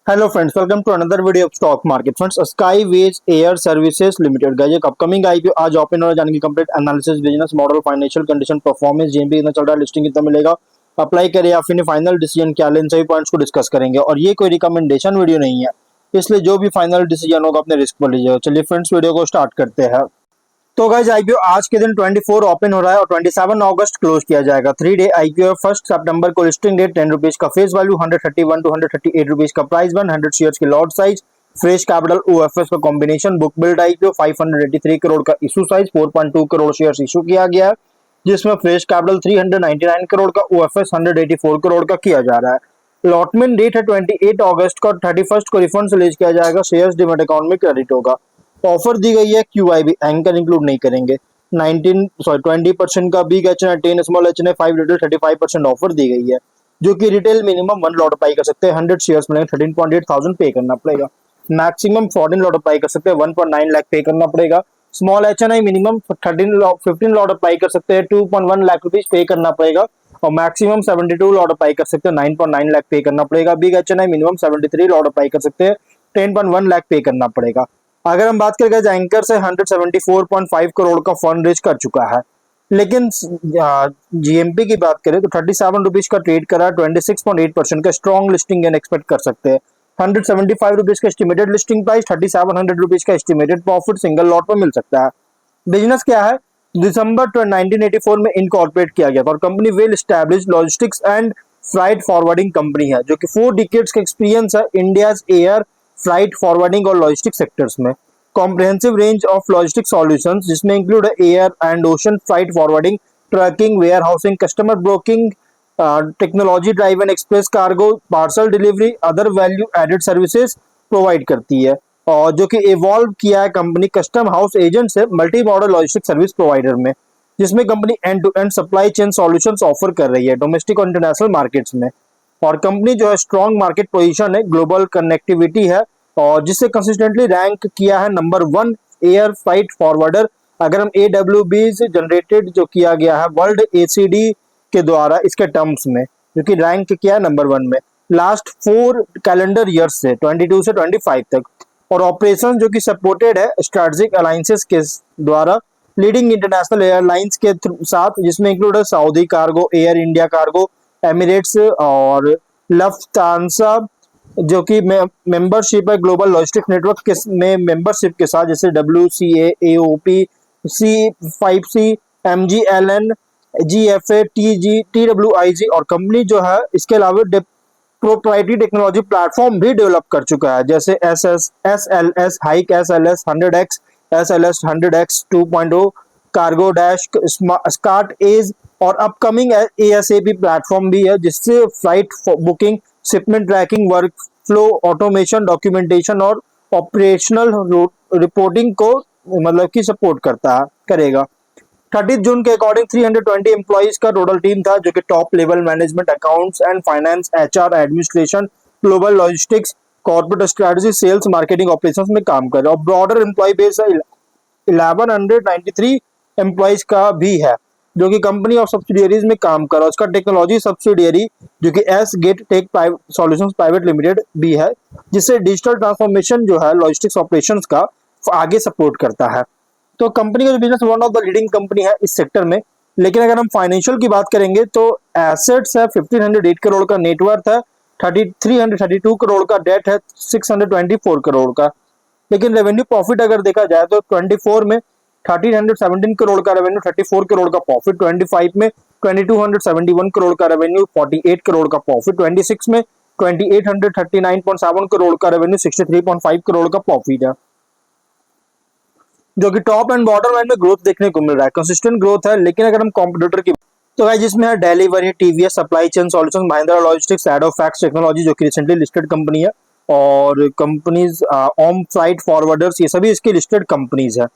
Hello friends, welcome to another video of stock market. Friends, Skyways air services limited का एक upcoming IPO आज open हो जाने की complete analysis, business model, financial condition, performance, GMP कितना चल रहा है, लिस्टिंग कितना मिलेगा, अप्लाई करे या फिर फाइनल डिसीजन क्या ले, इन सभी पॉइंट्स को डिस्कस करेंगे। और ये कोई रिकमेंडेशन वीडियो नहीं है, इसलिए जो भी फाइनल डिसीजन होगा अपने रिस्क पर लीजिएगा। चलिए फ्रेंड्स, वीडियो को स्टार्ट करते हैं। तो गाइज आईपीओ आज के दिन 24 ओपन हो रहा है और 27 अगस्त क्लोज किया जाएगा। 3 डे आईपीओ। 1 सितंबर को लिस्टिंग डेट, 10 रुपीज का फेस वैल्यू, 131 टू 138 रुपीज का प्राइस बन, 100 शेयर्स की lot size, fresh capital OFS का combination, book build IPO, 583 crore का issue size, 4.2 crore shares issue किया गया है, जिसमें फ्रेश कैपिटल 399 करोड़ का, ओएफएस 184 करोड़ का किया जा रहा है। लॉटमेंट डेट है 28 अगस्त को, 31 को रिफंड रिलीज किया जाएगा, शेयर्स डिमेट अकाउंट में क्रेडिट होगा। ऑफर दी गई है क्यूआईबी, एंकर इंक्लूड नहीं करेंगे। 20% का big H N 10 small H N 5 retail 35% offer दी गई है, जो कि रिटेल मिनिमम 1 लॉट अप्लाई कर सकते हैं। 100 शेयर्स मिलेंगे, 13.8 थाउजेंड पे करना पड़ेगा। मैक्सिमम 14 लॉट अप्लाई कर सकते हैं, 1.9 लाख पे करना पड़ेगा। Small H N I minimum 15 lot apply कर सकते हैं, 2.1 लाख रुपीज पे करना पड़ेगा। और मैक्सिमम 72 लॉट अप्लाई कर सकते हैं, 9.9 लाख पे करना पड़ेगा। Big H N I minimum 73 lot apply कर सकते हैं, 10.1 लाख पे करना पड़ेगा। अगर हम बात करें एंकर से 174.5 करोड़ का फंड रेज कर चुका है, लेकिन जीएमपी की बात करें तो 37 रुपीज का ट्रेड करा, 26.8% का स्ट्रॉन्ग लिस्टिंग गेन एक्सपेक्ट कर सकते हैं। 175 रुपीज का एस्टिमेटेड लिस्टिंग प्राइस, 3700 रुपीज का एस्टिमेटेड प्रॉफिट सिंगल लॉट पर मिल सकता है। बिजनेस क्या है? दिसंबर 1984 में इनकॉर्पोरेट किया गया था और company well established logistics and freight forwarding company है, जो कि 4 डिकेड्स का एक्सपीरियंस है इंडिया एयर फ्राइट फॉरवर्डिंग और लॉजिस्टिक सेक्टर्स में। Comprehensive range of logistic solutions, जिसमें include air and ocean freight forwarding, tracking, warehousing, customer broking, technology driven express cargo, parcel delivery, other value added services provide करती है। और जो कि evolve किया है कंपनी कस्टम हाउस एजेंट से multi modal logistic service provider में, जिसमें company end to end supply chain solutions offer कर रही है डोमेस्टिक और इंटरनेशनल मार्केट्स में। और कंपनी जो है स्ट्रॉन्ग मार्केट पोजीशन है, ग्लोबल कनेक्टिविटी है, और जिससे कंसिस्टेंटली रैंक किया है नंबर 1 एयर फ्राइट फॉरवर्डर। अगर हम AWB जनरेटेड जो किया गया है वर्ल्ड ACD के द्वारा इसके टर्म्स में, जो कि रैंक किया है नंबर 1 में लास्ट 4 कैलेंडर ईयर्स से 22 से 25 तक। और ऑपरेशन जो कि सपोर्टेड है स्ट्रेटेजिक अलायंसेस के द्वारा लीडिंग इंटरनेशनल एयरलाइंस के साथ, जिसमें इंक्लूड है Saudi cargo, air India cargo, Emirates और लफ्तांसा, जो कि मेंबरशिप है ग्लोबल लॉजिस्टिक नेटवर्क के में मेंबरशिप के साथ, जैसे WCA, AOP, C5C, MGLN, GFA, TWIG। और कंपनी जो है इसके अलावा प्रोप्राइटरी टेक्नोलॉजी प्लेटफॉर्म भी डेवलप कर चुका है, जैसे SLS hike, SLS 100X, SLS 100X 2.0, cargo dash, स्कार्ट एज, और अपकमिंग ASAP प्लेटफॉर्म भी है, जिससे flight booking, shipment tracking, work flow automation, documentation और ऑपरेशनल रिपोर्टिंग को मतलब कि सपोर्ट करता है करेगा। 30 जून के अकॉर्डिंग 320 एम्प्लॉइज का टोटल टीम था, जो कि top level management, accounts and finance, HR, administration, global logistics, corporate strategy, sales, marketing, operations में काम कर रहा है। और ब्रॉडर एम्प्लॉय बेस 1193 एम्प्लॉइज का भी है, जो कि कंपनी और सब्सिडियरीज में काम कर रहा है। उसका टेक्नोलॉजी सब्सिडियरी जो कि S gate tech solutions private limited भी है, जिससे डिजिटल ट्रांसफॉर्मेशन जो है लॉजिस्टिक्स ऑपरेशंस का आगे सपोर्ट करता है। तो कंपनी का जो business one of the leading company है इस सेक्टर में। लेकिन अगर हम फाइनेंशियल की बात करेंगे तो एसेट्स है 1508 करोड़ का, नेटवर्थ है 332 करोड़ का, डेट है 624 करोड़ का। लेकिन रेवेन्यू प्रॉफिट अगर देखा जाए तो 24 में 1317 करोड़ का रेवेन्यू, 34 करोड़ का प्रॉफिट, 25 में 2271 करोड़ का रेवेन्यू, 48 करोड़ का प्रॉफिट, 26 में 2839.7 करोड़ का रेवेन्यू, 63.5 करोड़ का प्रॉफिट है, जो कि टॉप एंड बॉटम लाइन में ग्रोथ देखने को मिल रहा है, कंसिस्टेंट ग्रोथ है। लेकिन अगर हम कॉम्पिटिटर की तो भाई जिसमें है delivery, TVS supply chain solutions, Mahindra logistics, एडोफैक्स टेक्नोलॉजी जो कि रिसेंटली लिस्टेड कंपनी है, और कंपनीज ओम फ्लाइट फॉरवर्डर्स, ये सभी इसकी लिस्टेड कंपनीज है।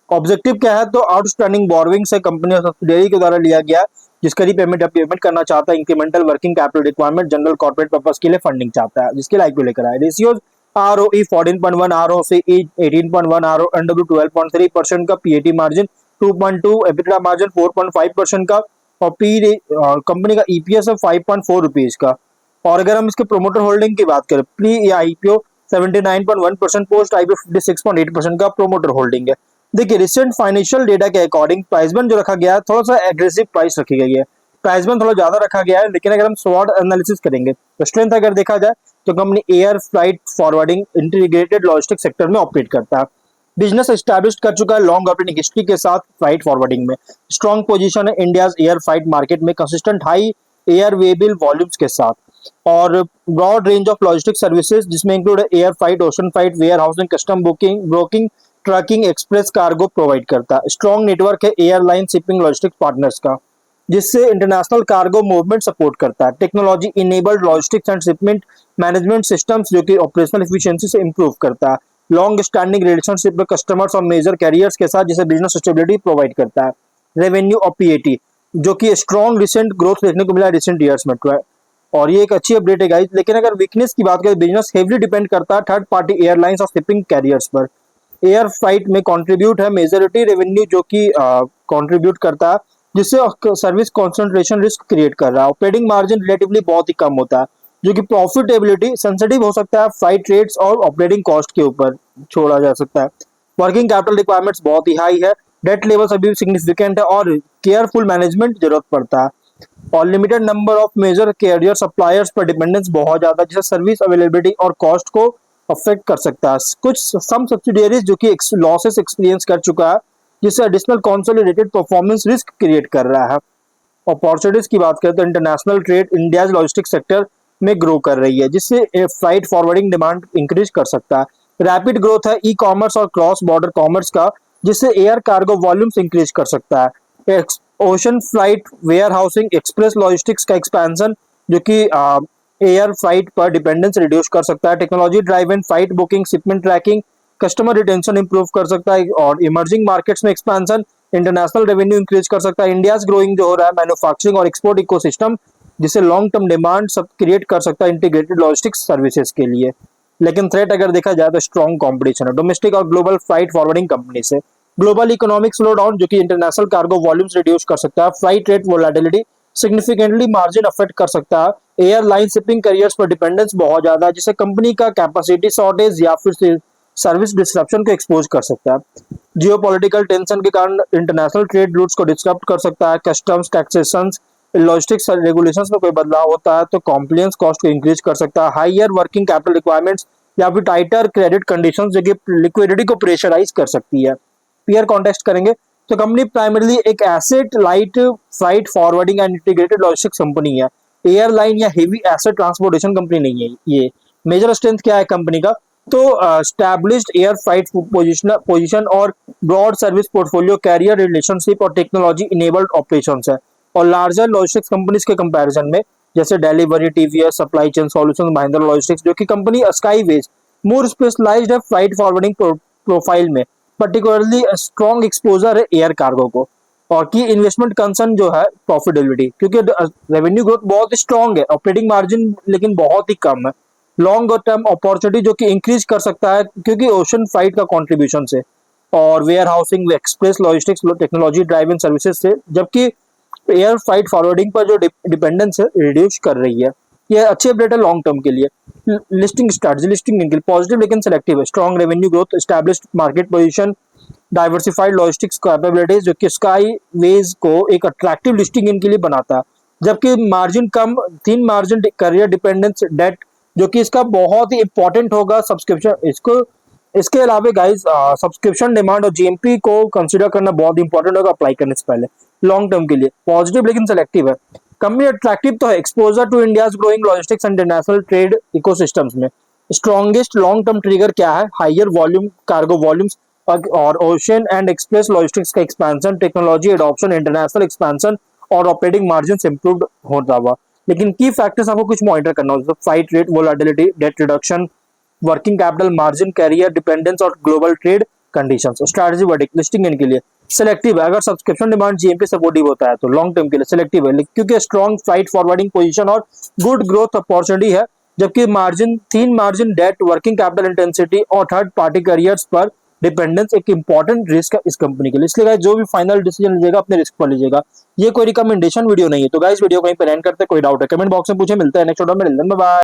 ऑब्जेक्टिव क्या है? तो आउटस्टैंडिंग बोरोइंग से कंपनी और सब्सिडियरी के द्वारा लिया गया, जिसका रीपेमेंट या पेमेंट करना चाहता है, incremental working capital requirement, general corporate purpose के लिए फंडिंग चाहता है, जिसके लाइक को लेकर आए। रेशियोज ROE 14.1, ROCE 18.1, RONW 12.3% का, PAT मार्जिन 2.2, EBITDA मार्जिन 4.5% का, और कंपनी का EPS है 5.4 रुपीज का। और अगर हम इसके प्रोमोटर होल्डिंग की बात करें, प्री आईपीओ 79.1%, पोस्ट आईपीओ 56.8% का प्रोमोटर होल्डिंग है। देखिए रिसेंट फाइनेंशियल डेटा के अकॉर्डिंग प्राइस बैंड जो रखा गया है, थोड़ा सा एग्रेसिव प्राइस रखी गई है, प्राइस बैंड थोड़ा ज्यादा रखा गया है। लेकिन अगर हम स्वॉट एनालिसिस करेंगे तो स्ट्रेंथ अगर देखा जाए तो company air flight forwarding integrated logistic sector में ऑपरेट करता है। बिजनेस एस्टैब्लिश कर चुका है लॉन्ग ऑपरेटिंग हिस्ट्री के साथ फ्लाइट फॉरवर्डिंग में। स्ट्रॉन्ग पोजीशन है इंडियाज एयर फ्लाइट मार्केट में, consistent high air waybill volumes के साथ। और broad range of logistic services जिसमें include air freight, ocean flight, warehousing, custom booking, broking, trucking, express cargo provide करता है। Strong network है airline shipping logistic partners का, जिससे इंटरनेशनल कार्गो मूवमेंट सपोर्ट करता है। Technology enabled logistics and shipment management systems जो कि operational efficiency से इंप्रूव करता है। लॉन्ग स्टैंडिंग रिलेशनशिप में कस्टमर्स और मेजर कैरियर्स के साथ, जिसे बिजनेस स्टेबिलिटी प्रोवाइड करता है। रेवेन्यू और पीएटी जो कि स्ट्रॉन्ग रिसेंट ग्रोथ देखने को मिला रिसेंट ईयर्स में, और ये एक अच्छी अपडेट है गाइस। लेकिन अगर वीकनेस की बात करें, बिजनेस हेवली डिपेंड करता है थर्ड पार्टी एयरलाइंस और शिपिंग कैरियर्स पर। एयर फ्लाइट में कंट्रीब्यूट है मेजॉरिटी रेवेन्यू जो कि कंट्रीब्यूट करता है, जिससे सर्विस कंसंट्रेशन रिस्क क्रिएट कर रहा है। ऑपरेटिंग मार्जिन रिलेटिवली बहुत ही कम होता है, जो कि प्रॉफिटेबिलिटी सेंसिटिव हो सकता है फ्लाइट रेट्स और ऑपरेटिंग कॉस्ट के ऊपर छोड़ा जा सकता है। वर्किंग कैपिटल रिक्वायरमेंट्स बहुत ही हाई है, डेट लेवल्स अभी भी सिग्निफिकेंट है और केयरफुल मैनेजमेंट जरूरत पड़ता है। और limited number of major carrier suppliers पर डिपेंडेंस बहुत ज्यादा, जिससे सर्विस अवेलेबिलिटी और कॉस्ट को अफेक्ट कर सकता है। कुछ सम सब्सिडियरीज जो कि लॉसेस एक्सपीरियंस कर चुका है, जिससे additional consolidated performance risk create कर रहा है। अपॉर्चुनिटीज की बात करें तो international trade India logistic sector में ग्रो कर रही है, जिससे फ्लाइट फॉरवर्डिंग डिमांड इंक्रीज कर सकता है। रैपिड ग्रोथ है ई कॉमर्स और क्रॉस बॉर्डर कॉमर्स का, जिससे एयर कार्गो वॉल्यूम्स इंक्रीज कर सकता है। Ocean flight, warehousing, express logistics का एक्सपेंशन जो कि एयर फ्लाइट पर डिपेंडेंस रिड्यूस कर सकता है। Technology driven flight booking, shipment tracking, customer retention improve कर सकता है। और इमर्जिंग मार्केट्स में एक्सपेंशन इंटरनेशनल रेवेन्यू इंक्रीज कर सकता है। इंडियाज ग्रोइंग जो हो रहा है मैन्युफैक्चरिंग और एक्सपोर्ट इकोसिस्टम, जिससे लॉन्ग टर्म डिमांड सब क्रिएट कर सकता है इंटीग्रेटेड लॉजिस्टिक्स सर्विसेज के लिए। लेकिन थ्रेट अगर देखा जाए तो स्ट्रॉन्ग कंपटीशन है डोमेस्टिक और ग्लोबल फ्लाइट फॉरवर्डिंग कंपनी से। ग्लोबल इकोनॉमिक स्लो डाउन जो कि इंटरनेशनल कार्गो वॉल्यूम्स रिड्यूस कर सकता है। Flight rate volatility significantly margin affect कर सकता है। एयरलाइन शिपिंग कैरियर्स पर डिपेंडेंस बहुत ज्यादा है, जिससे कंपनी का कैपेसिटी शॉर्टेज या फिर सर्विस डिस्ट्रप्शन को एक्सपोज कर सकता है। जियोपॉलिटिकल टेंशन के कारण इंटरनेशनल ट्रेड रूट्स को डिस्टर्ब कर सकता है। कस्टम्स, टैक्सेशन, लॉजिस्टिक्स रेगुलेशंस में कोई बदलाव होता है तो कॉम्प्लायंस कॉस्ट को इंक्रीज कर सकता है। हायर वर्किंग कैपिटल रिक्वायरमेंट्स या फिर टाइटर क्रेडिट कंडीशंस जो कि लिक्विडिटी को प्रेशराइज कर सकती है। पीयर कॉन्टेक्स्ट करेंगे तो कंपनी प्राइमरली एक asset light flight forwarding and integrated logistics company है, एयरलाइन या हेवी एसेट ट्रांसपोर्टेशन कंपनी नहीं है। ये मेजर स्ट्रेंथ क्या है कंपनी का, तो एस्टैब्लिश्ड एयर फ्लाइट पोजीशन और broad service portfolio, carrier relationship और टेक्नोलॉजी इनेबल्ड ऑपरेशंस है। और लार्जर लॉजिस्टिक्स कंपनीज के कंपैरिजन में जैसे delivery, TVS, supply chain solutions, Mahindra logistics जो कि कंपनी स्काईवेज मोर स्पेशलाइज्ड है फ्लाइट फॉरवर्डिंग प्रोफाइल में, पर्टिकुलरली स्ट्रॉन्ग एक्सपोजर है एयर कार्गो को। और की इन्वेस्टमेंट कंसर्न जो है प्रॉफिटेबिलिटी, क्योंकि रेवेन्यू ग्रोथ बहुत स्ट्रॉन्ग है, ऑपरेटिंग मार्जिन लेकिन बहुत ही कम है। लॉन्ग टर्म अपॉर्चुनिटी जो कि इंक्रीज कर सकता है क्योंकि ओशन फ्लाइट का कंट्रीब्यूशन से, और warehousing, express logistics, technology driven services से, जबकि एयर फ्लाइट फॉरवर्डिंग पर जो डिपेंडेंस है रिड्यूस कर रही है। ये अच्छी अपडेट है लॉन्ग टर्म के लिए। लिस्टिंग स्ट्रैटेजी, लिस्टिंग पॉजिटिव लेकिन सेलेक्टिव है। Strong revenue growth, established market position, diversified logistics capabilities जो कि स्काईवेज को एक अट्रैक्टिव लिस्टिंग इनके लिए बनाता है। जबकि मार्जिन कम, तीन मार्जिन, करियर डिपेंडेंस, डेट जो कि इसका बहुत ही इंपॉर्टेंट होगा सब्सक्रिप्शन इसको। इसके अलावा गाइस सब्सक्रिप्शन डिमांड और जीएमपी को कंसीडर करना बहुत इंपॉर्टेंट होगा अप्लाई करने से पहले लॉन्ग टर्म के लिए। पॉजिटिव लेकिन सेलेक्टिव है। कंपनी अट्रैक्टिव तो है, exposure to India's growing logistics and international trade ecosystems में। स्ट्रॉन्गेस्ट लॉन्ग टर्म ट्रिगर क्या है, हायर वॉल्यूम कार्गो वॉल्यूम्स और ओशन एंड एक्सप्रेस लॉजिस्टिक्स का expansion, technology adoption, international expansion और ऑपरेटिंग मार्जिन इंप्रूव्ड होता हुआ। लेकिन की फैक्टर्स आपको कुछ मॉनिटर करना होगा, freight rate volatility, debt reduction, working capital margin, carrier dependence और global trade conditions. Strategy verdict, listing इनके लिए सेलेक्टिव है। अगर सब्सक्रिप्शन डिमांड जीएमपी सपोर्टिव होता है तो लॉन्ग टर्म के लिए सेलेक्टिव है, क्योंकि स्ट्रॉन्ग फ्लाइट फॉरवर्डिंग पोजीशन और गुड ग्रोथ अपॉर्चुनिटी है। जबकि मार्जिन, तीन margin, debt, working capital intensity और थर्ड पार्टी कैरियर्स पर डिपेंडेंस एक इंपॉर्टेंट रिस्क है इस कंपनी के लिए। इसलिए गाइस जो भी फाइनल डिसीजन लीजिएगा अपने रिस्क पर लीजिएगा। ये कोई रिकमेंडेशन वीडियो नहीं है। तो गाइस वीडियो कहीं पर एंड करते, कोई डाउट है कमेंट बॉक्स में पूछे। मिलता है नेक्स्ट वीडियो में, बाय।